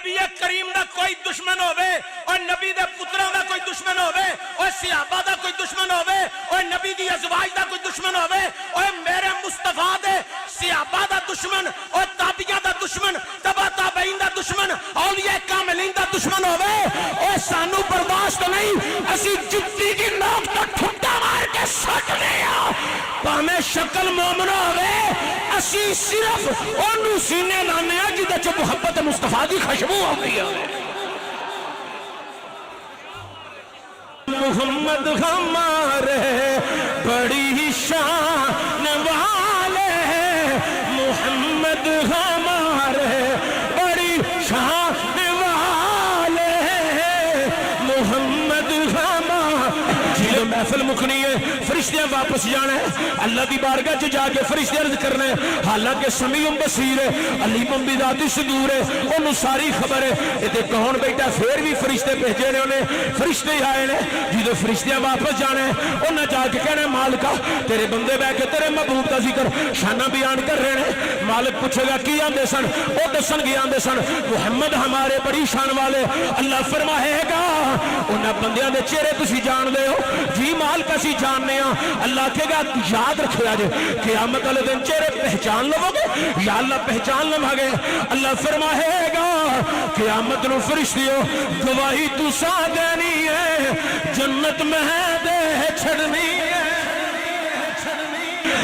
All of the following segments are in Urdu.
نبی کریم دا کوئی دشمن ہوئے اور نبی دے پتروں دا کوئی دشمن ہوئے اور صحابہ دا کوئی دشمن ہوئے اور نبی دی ازواج دا کوئی دشمن ہوئے اور میرے مصطفیٰ دے صحابہ دا دشمن اور تابعین دا دشمن تبع تابعین دا دشمن اولیاء کاملین دا دشمن ہوئے اور سانو برداشت نہیں اسی جتی کی نوک تک ٹھٹا مار کے سکنے پامیں شکل مومن ہوئے اسی صرف انہوں سینے لانے جدہ جو محبت مصطفیٰ دی خشبو ہو گئی ہے محمد ہمارے بڑی شان والے محمد ہمارے بڑی شان والے محمد ہمارے جیلو محفل مکھنی ہے فرشتیاں واپس جانا ہے اللہ کی بارگاہ جو جا کے فرشتے عرض کرنا ہے حالانکہ سمیع بصیر ہے علیم بذات الصدور ہے انہوں ساری خبر ہے یہ کون بیٹا پھر بھی فرشتے بھیجے نے انہیں فرشتے آئے نے جدو فرشتیاں واپس جانا ہے انہیں جا کے کہنا ہے مالکہ تیرے بندے بہ کے تیرے محبوب کا ذکر شانہ بیان کر رہے ہیں مالک پوچھے گا کی آندے سن او دسن کی آندے سن محمد ہمارے بڑی شان والے اللہ فرمائے گا انہیں بندیاں دے چہرے تسی جان دے ہو جی مالک اسی جاننے ہیں اللہ کہے گا یاد رکھے آجے قیامت والے دن چہرے پہچان لو گے یا اللہ پہچان لو گے اللہ فرمائے گا قیامت نو فرشتیو گواہی تو سا دینی ہے جنت میں دے چھڑنی ہے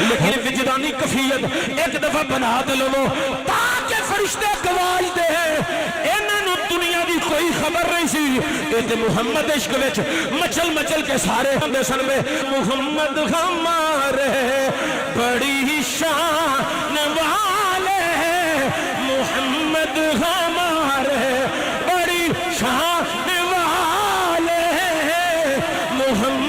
لیکن وجدانی کفیت ایک دفعہ بنا دلو تاکہ فرشتے گواہی دے انہوں دنیا دی کوئی خبر نہیں سی ایتے محمد عشق وچ مچل مچل کے سارے ہم سن میں محمد ہمارے بڑی شان والے محمد ہمارے بڑی شان والے محمد